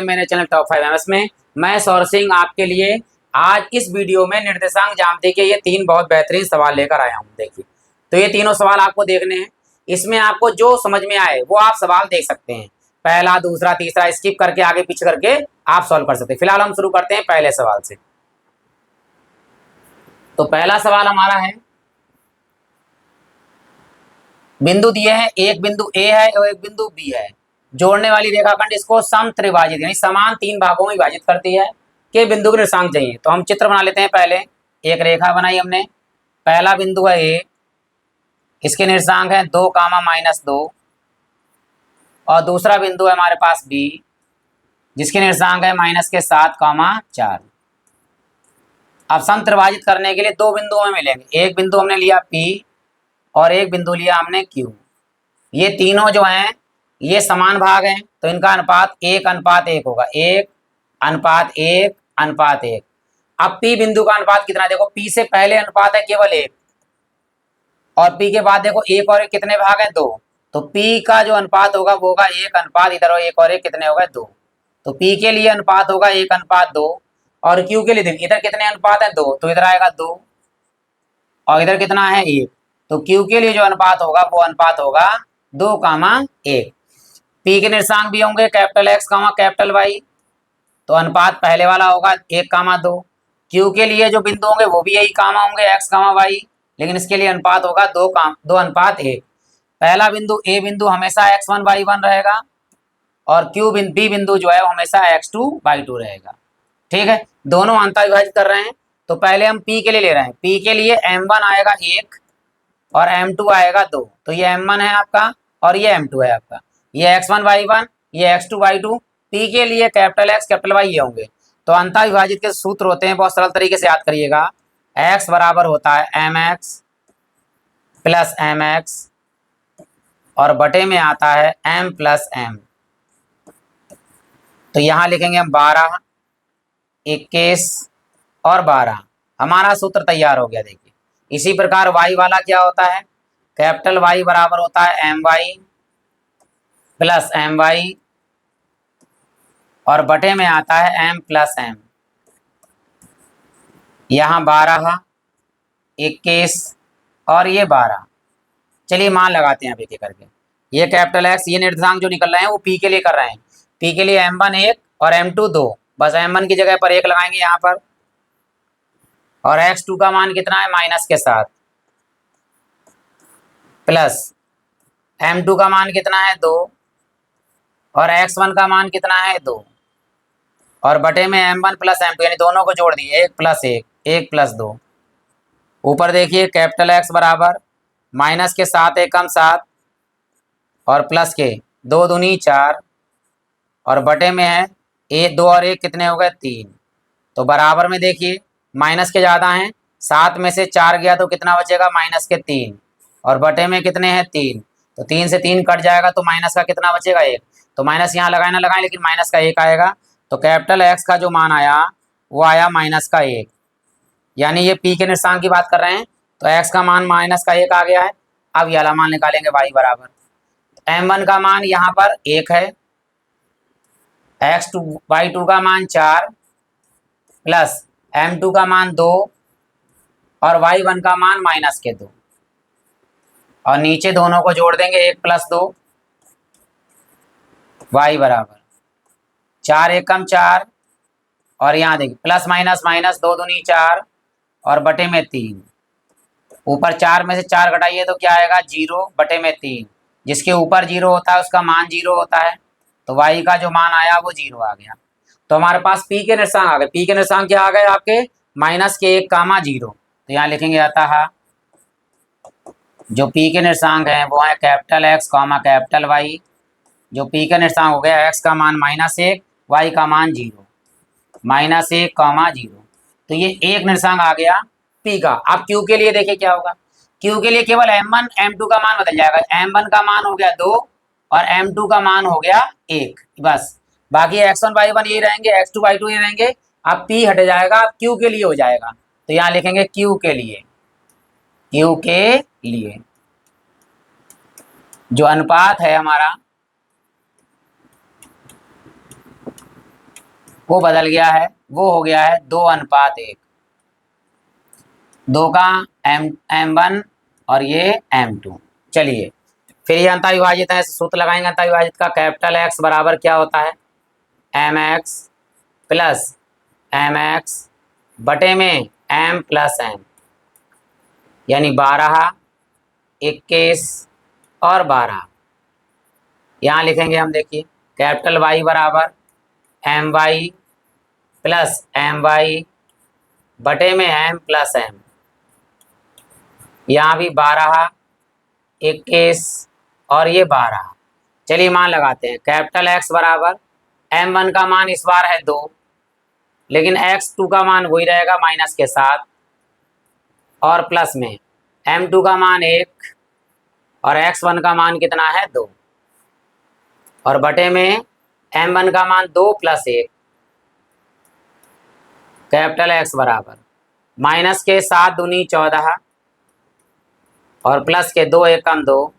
मेरे channel top 5 MS में मैं सौर सिंह आपके लिए आज इस वीडियो में निर्देशांक ज्यामिति के ये 3 बहुत बेहतरीन सवाल लेकर आया हूं। देखिए, तो ये तीनों सवाल आपको देखने हैं। इसमें आपको जो समझ में आए वो आप सवाल देख सकते हैं। पहला, दूसरा, तीसरा स्किप करके आगे पीछे करके आप सॉल्व कर सकते हैं। फिलहाल हम शुरू करते हैं पहले सवाल से। तो पहला सवाल हमारा है, बिंदु दिए हैं, एक बिंदु ए है और एक बिंदु बी है। जोड़ने वाली रेखाखंड इसको समत्रिभाजित यानी समान 3 भागों में विभाजित करती है कि बिंदु के निर्देशांक चाहिए। तो हम चित्र बना लेते हैं। पहले एक रेखा बनाई हमने। पहला बिंदु है ए, इसके निर्देशांक है 2, -2 और दूसरा बिंदु है हमारे पास बी, जिसके निर्देशांक है -7, 4। अब समत्रिभाजित करने के लिए 2 बिंदुओं में मिलेंगे। एक बिंदु हमने लिया पी और एक बिंदु लिया हमने क्यू। ये तीनों जो हैं ये समान भाग हैं, तो इनका अनुपात 1:1 होगा। 1:1:1:1। अब पी बिंदु का अनुपात कितना है? देखो, पी से पहले अनुपात है केवल 1 और पी के बाद देखो 1 और 1 कितने भाग है? 2। तो पी का जो अनुपात होगा वो होगा 1:, इधर 1 और 1 कितने होगा? 2। तो पी के लिए अनुपात होगा 1:2 और क्यू के लिए देखिए इधर कितने अनुपात है? 2, तो इधर आएगा 2 और इधर कितना है? 1। तो क्यू के लिए जो अनुपात होगा वो अनुपात होगा 2:1। पी के निर्देशांक भी होंगे कैपिटल X, कैपिटल Y, तो अनुपात पहले वाला होगा 1:2। क्यू के लिए जो बिंदु होंगे वो भी यही कामा होंगे X, Y, लेकिन इसके लिए अनुपात होगा 2:1। पहला बिंदु ए बिंदु हमेशा X1, Y1 रहेगा और बी बिंदु जो है वो हमेशा X2, Y2 रहेगा। ठीक है, दोनों अंतर विभाजित कर रहे हैं। तो पहले हम पी के लिए ले रहे हैं। पी के लिए M1 आएगा 1 और M2 आएगा 2। तो ये M1 है आपका और ये M2 है आपका। ये X1, Y1, ये X2, Y2। पी के लिए कैपिटल X, कैपिटल Y ये होंगे। तो अंतर विभाजित के सूत्र होते हैं, बहुत सरल तरीके से याद करिएगा। X बराबर होता है MX प्लस MX और बटे में आता है M प्लस M। तो यहाँ लिखेंगे हम 12, 21 और 12। हमारा सूत्र तैयार हो गया। देखिए, इसी प्रकार y वाला क्या होता है? कैपिटल Y बराबर होता है My प्लस My और बटे में आता है M प्लस M। यहाँ 12, 21 और ये 12। चलिए मान लगाते हैं अब एक एक करके। ये कैपिटल X, ये निर्देशांक जो निकल रहे हैं वो P के लिए कर रहे हैं। P के लिए M1 1 और M2 2। बस M1 की जगह पर 1 लगाएंगे यहाँ पर और X2 का मान कितना है? माइनस के साथ, प्लस M2 का मान कितना है? 2 और X1 का मान कितना है? 2 और बटे में M1 प्लस M2 यानी दोनों को जोड़ दिए 1 + 1, 1 + 2। ऊपर देखिए कैपिटल X बराबर माइनस के 7 एकम 7 और प्लस के 2 दूनी 4 और बटे में है 1, 2 और 1 कितने हो गए? 3। तो बराबर में देखिए माइनस के ज़्यादा हैं, 7 में से 4 गया तो कितना बचेगा? -3 और बटे में कितने हैं? 3। तो 3 से 3 कट जाएगा तो माइनस का कितना बचेगा? 1। तो माइनस यहाँ लगाए ना लगाए लेकिन माइनस का 1 आएगा। तो कैपिटल X का जो मान आया वो आया -1, यानी ये P के निर्देशांक की बात कर रहे हैं। तो X का मान -1 आ गया है। अब ये वाला मान निकालेंगे Y बराबर M1 का मान यहाँ पर 1 है, Y2 का मान 4 प्लस M2 का मान 2 और Y1 का मान -2 और नीचे दोनों को जोड़ देंगे 1 + 2। Y बराबर 4 एकम 4 और यहाँ देखिए प्लस माइनस माइनस 2 दूनी 4 और बटे में 3। ऊपर 4 में से 4 घटाइए तो क्या आएगा? 0 बटे में 3। जिसके ऊपर 0 होता है उसका मान 0 होता है। तो y का जो मान आया वो 0 आ गया। तो हमारे पास P के निर्देशांक आ गए। P के निर्देशांक क्या आ गए आपके? -1, 0। तो यहाँ लिखेंगे अतः जो P के निर्देशांक हैं वो है कैपिटल X, कैपिटल Y। जो P का निर्देशांक हो गया X का मान -1, Y का मान 0, -1, 0। तो ये एक निर्देशांक आ गया P का। अब Q के लिए देखिए क्या होगा। Q के लिए केवल M1, M2 का मान बदल जाएगा। M1 का मान हो गया 2 और M2 का मान हो गया 1, बस। बाकी X1, Y1 ये रहेंगे, X2, Y2 ये रहेंगे। अब P हट जाएगा, अब Q के लिए हो जाएगा। तो यहाँ लिखेंगे Q के लिए, Q के लिए जो अनुपात है हमारा वो बदल गया है, वो हो गया है 2:1। 2 का M1 और ये M2। चलिए फिर ये अंतःविभाजित है, सूत्र लगाएंगे अंतःविभाजित का। कैपिटल X बराबर क्या होता है, mx प्लस mx बटे में m प्लस m, यानी 12, 21 और 12। यहाँ लिखेंगे हम, देखिए कैपिटल Y बराबर my प्लस my बटे में m प्लस m, यहाँ भी 12, 21 और ये 12। चलिए मान लगाते हैं। कैपिटल X बराबर M1 का मान इस बार है 2, लेकिन X2 का मान वही रहेगा माइनस के साथ, और प्लस में M2 का मान 1 और X1 का मान कितना है 2, और बटे में M1 का मान 2 प्लस 1। कैपिटल X बराबर माइनस के 7 दूनी 14 और प्लस के 2 एकम 2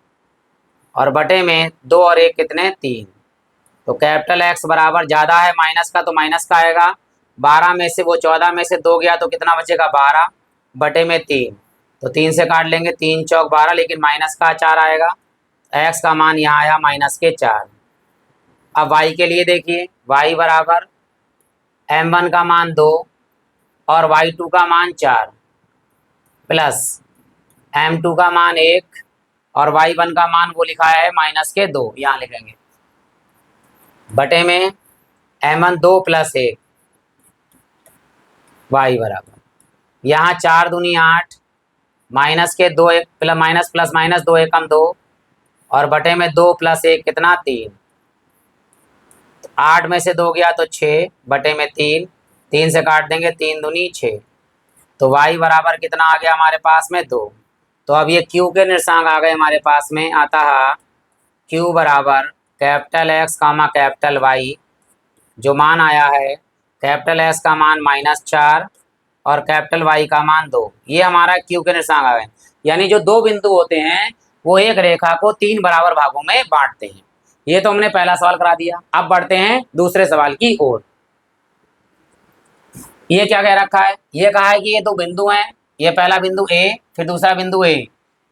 और बटे में 2 और 1 कितने 3। तो कैपिटल X बराबर ज़्यादा है माइनस का, तो माइनस का आएगा। 12 में से वो 14 में से 2 गया तो कितना बचेगा 12 बटे में 3। तो 3 से काट लेंगे, 3 चौक 12, लेकिन माइनस का 4 आएगा। X का मान यहाँ आया माइनस के 4। अब Y के लिए देखिए, Y बराबर M1 का मान 2 और Y2 का मान 4 प्लस M2 का मान 1 और Y1 का मान वो लिखा है माइनस के 2, यहाँ लिखेंगे बटे में M1 2 प्लस 1 Y बराबर, यहाँ 4 दूनी 8 माइनस के 2 1 प्लस माइनस प्लस माइनस 2 एकम 2 और बटे में 2 प्लस 1 कितना 3। 8 में से 2 गया तो 6 बटे में 3, 3 से काट देंगे, 3 दूनी 6। तो Y बराबर कितना आ गया हमारे पास में 2। तो अब ये Q के निर्देशांक आ गए हमारे पास में। आता है Q बराबर कैपिटल X कामा कैपिटल Y, जो मान आया है कैपिटल S का मान -4 और कैपिटल Y का मान 2। ये हमारा Q के निर्देशांक आ गए। यानी जो दो बिंदु होते हैं वो एक रेखा को 3 बराबर भागों में बांटते हैं। ये तो हमने पहला सवाल करा दिया। अब बढ़ते हैं दूसरे सवाल की ओर। ये क्या कह रखा है, ये कहा है कि ये दो बिंदु हैं, ये पहला बिंदु A फिर दूसरा बिंदु A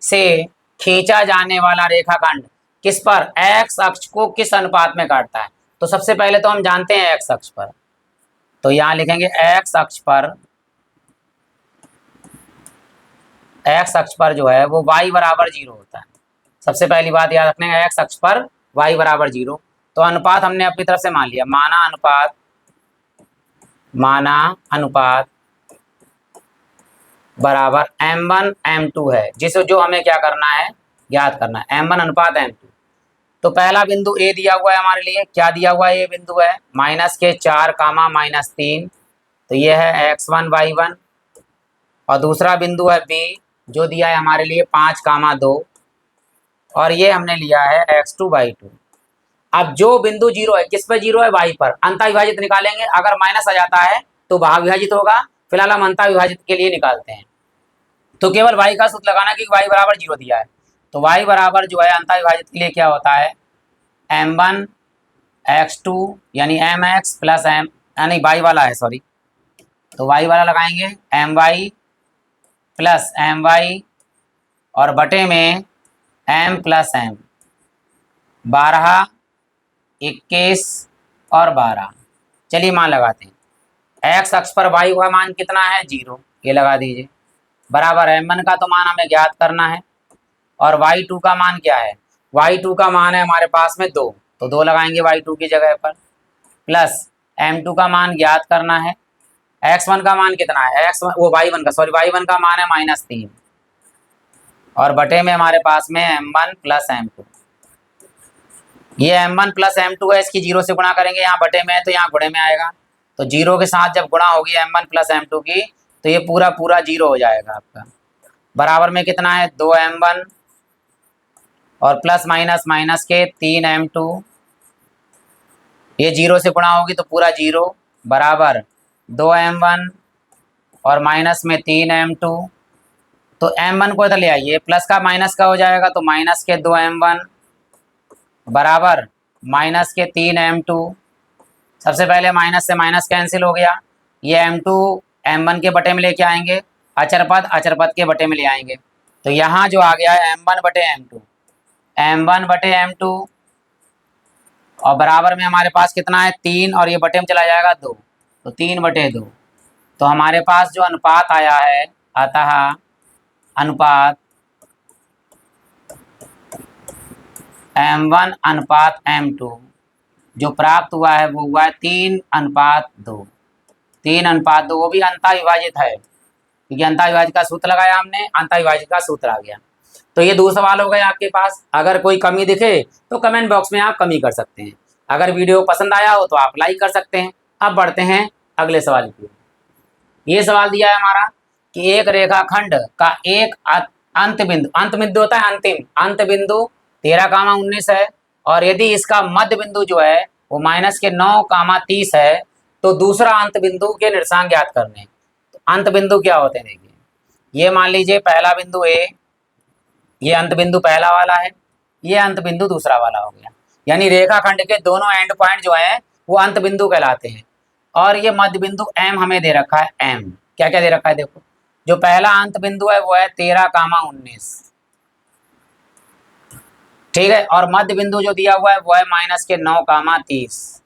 से खींचा जाने वाला रेखाखंड किस पर x अक्ष को किस अनुपात में काटता है। तो सबसे पहले तो हम जानते हैं x अक्ष पर, तो यहाँ लिखेंगे x अक्ष पर जो है वो y बराबर 0 होता है। सबसे पहली बात याद रखने का, x अक्ष पर y बराबर 0। तो अनुपात हमने अपनी तरफ से मान लिया, माना अनुपात बराबर m1 m2 है, जिसे जो हमें क्या करना है याद करना है, m1 अनुपात m2। तो पहला बिंदु A दिया हुआ है हमारे लिए, क्या दिया हुआ है, ये बिंदु है -4 कामा -3, तो ये है x1 y1। और दूसरा बिंदु है B जो दिया है हमारे लिए 5 कामा 2 और ये हमने लिया है x2 y2। अब जो बिंदु 0 है, किस पर 0 है, y पर। अंतःविभाजित निकालेंगे, अगर माइनस आ जाता है तो भाग विभाजित होगा। फिलहाल हम अंतःविभाजित के लिए निकालते हैं, तो केवल y का सूत्र लगाना कि y बराबर 0 दिया है। तो y बराबर जो है अंतःविभाजित के लिए क्या होता है, m1 x2 यानी mx प्लस m, यानी y वाला है सॉरी, तो y वाला लगाएंगे my प्लस my और बटे में m प्लस m, 12, 21 और 12। चलिए मान लगाते हैं। x अक्ष पर y का मान कितना है 0, ये लगा दीजिए, बराबर m1 का तो मान हमें ज्ञात करना है और y2 का मान क्या है, y2 का मान है हमारे पास में 2, तो 2 लगाएंगे y2 की जगह पर, प्लस m2 का मान ज्ञात करना है। x1 का मान कितना है, y1 का मान है -3 और बटे में हमारे पास में m1 प्लस m2। ये m1 प्लस m2 है, इसकी 0 से गुणा करेंगे, यहाँ बटे में है तो यहाँ गुणे में आएगा, तो 0 के साथ जब गुणा होगी m1 प्लस m2 की तो ये पूरा 0 हो जाएगा आपका। बराबर में कितना है 2m1 और प्लस माइनस माइनस के 3m2, ये 0 से गुणा होगी तो पूरा 0, बराबर 2m1 और माइनस में 3m2। तो m1 को इधर ले आइए, प्लस का माइनस का हो जाएगा, तो माइनस के 2m1 बराबर -के 3m2 सबसे पहले माइनस से माइनस कैंसिल हो गया, ये m2 m1 के बटे में लेके आएंगे, अचर पद के बटे में ले आएंगे। तो यहाँ जो आ गया है m1 बटे m2, m1 बटे m2 और बराबर में हमारे पास कितना है 3 और ये बटे में चला जाएगा 2, तो 3 बटे 2। तो हमारे पास जो अनुपात आया है, अतः अनुपात m1 अनुपात m2 जो प्राप्त हुआ है वो हुआ है 3:2। 3:2 वो भी अंतःविभाजित है, क्योंकि अंतःविभाजित का सूत्र लगाया हमने, अंतःविभाजित का सूत्र आ गया। तो ये 2 सवाल हो गए आपके पास। अगर कोई कमी दिखे तो कमेंट बॉक्स में आप कमी कर सकते हैं। अगर वीडियो पसंद आया हो तो आप लाइक कर सकते हैं। अब बढ़ते हैं अगले सवाल की। ये सवाल दिया है हमारा कि एक रेखाखंड का एक अंत बिंदु होता है अंत बिंदु 13,19 है, और यदि इसका मध्य बिंदु जो है वो -9,30 है, तो दूसरा अंत बिंदु के निर्देशांक ज्ञात करने हैं। तो अंत बिंदु क्या होते हैं, देखिए ये मान लीजिए पहला बिंदु ए, ये अंत बिंदु पहला वाला है, ये अंत बिंदु दूसरा वाला हो गया। यानी रेखाखंड के दोनों एंड पॉइंट जो है वो अंत बिंदु कहलाते हैं। और ये मध्य बिंदु एम हमें दे रखा है, एम क्या क्या दे रखा है, देखो जो पहला अंत बिंदु है वो है 13,19, ठीक है, और मध्य बिंदु जो दिया हुआ है वो है -9,30,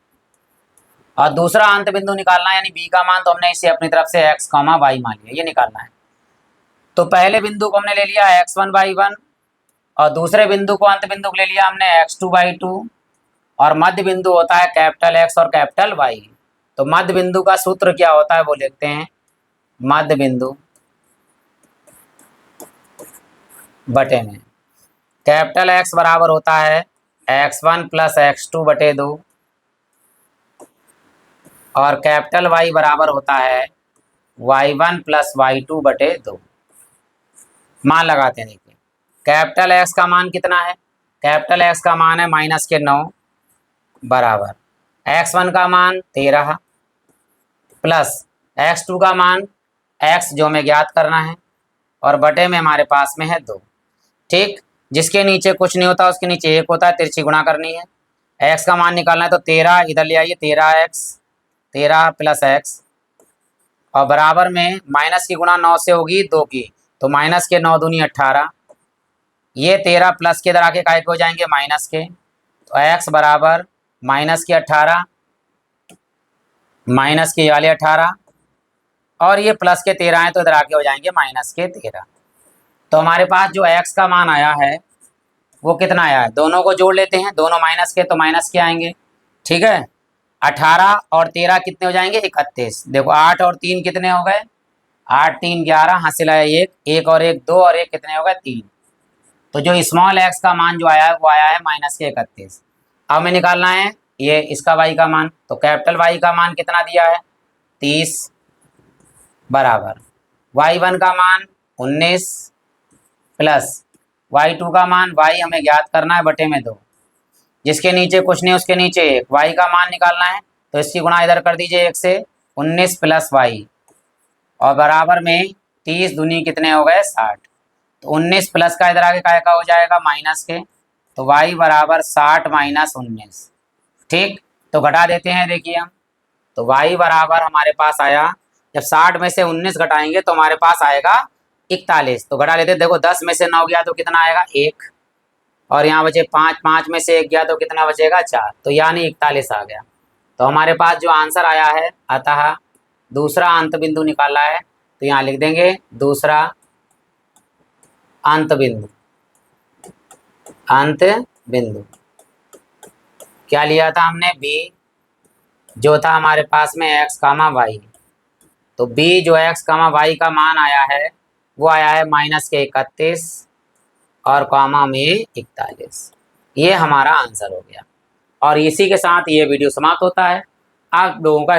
और दूसरा अंत बिंदु निकालना है यानी बी का मान, तो हमने इसे अपनी तरफ से x, y मान लिया, ये निकालना है। तो पहले बिंदु को हमने ले लिया x1/1 और दूसरे बिंदु को अंत बिंदु को ले लिया हमने x2/2, और मध्य बिंदु होता है कैपिटल X और कैपिटल Y। तो मध्य बिंदु का सूत्र क्या होता है वो लिखते हैं, मध्य बिंदु बटे में कैपिटल X बराबर होता है x1 + x2/2 और कैपिटल Y बराबर होता है y1 + y2/2। मान लगाते हैं, देखिए कैपिटल X का मान कितना है, कैपिटल X का मान है -9 बराबर x1 का मान 13 प्लस x2 का मान x जो हमें ज्ञात करना है, और बटे में हमारे पास में है 2, ठीक। जिसके नीचे कुछ नहीं होता उसके नीचे 1 होता है, तिरछी गुणा करनी है। x का मान निकालना है तो 13 इधर ले आइए, 13 + x और बराबर में माइनस की गुणा 9 से होगी 2 की, तो माइनस के 9 दूनी 18, ये 13 प्लस के इधर आके काय के हो जाएंगे माइनस के, तो x बराबर -18 माइनस के वाले 18 और ये प्लस के 13 है तो इधर आके हो जाएंगे -13। तो हमारे पास जो x का मान आया है वो कितना आया है, दोनों को जोड़ लेते हैं, दोनों माइनस के तो माइनस के आएंगे, ठीक है। 18 और 13 कितने हो जाएंगे 31। देखो 8 और 3 कितने हो गए, 8 3 11, हासिल आया 1, 1 और 1 2 और 1 कितने हो गए 3। तो जो स्मॉल x का मान जो आया है वो आया है -31। अब हमें निकालना है ये इसका y का मान, तो कैपिटल Y का मान कितना दिया है 30 बराबर y1 का मान 19 प्लस y2 का मान y हमें ज्ञात करना है बटे में 2, जिसके नीचे कुछ नहीं उसके नीचे 1, y का मान निकालना है तो इसकी गुणा इधर कर दीजिए 1 से, 19 प्लस y और बराबर में 30 दूनी कितने हो गए 60। तो 19 प्लस का इधर आगे काय का हो जाएगा माइनस के, तो y बराबर 60 - 19, ठीक। तो घटा देते हैं, देखिए हम तो y बराबर हमारे पास आया, जब 60 में से 19 घटाएंगे तो हमारे पास आएगा 41। तो घटा लेते, देखो 10 में से 9 गया तो कितना आएगा 1, और यहाँ बचे 5, 5 में से 1 गया तो कितना बचेगा 4, तो यानी 41 आ गया। तो हमारे पास जो आंसर आया है, अतः दूसरा अंत बिंदु निकाला है, तो यहाँ लिख देंगे दूसरा अंत बिंदु। अंत बिंदु क्या लिया था हमने, b जो था हमारे पास में x, y, तो b जो x, y का मान आया है वो आया है -31 और कॉमा में 41। ये हमारा आंसर हो गया, और इसी के साथ ये वीडियो समाप्त होता है। आप लोगों का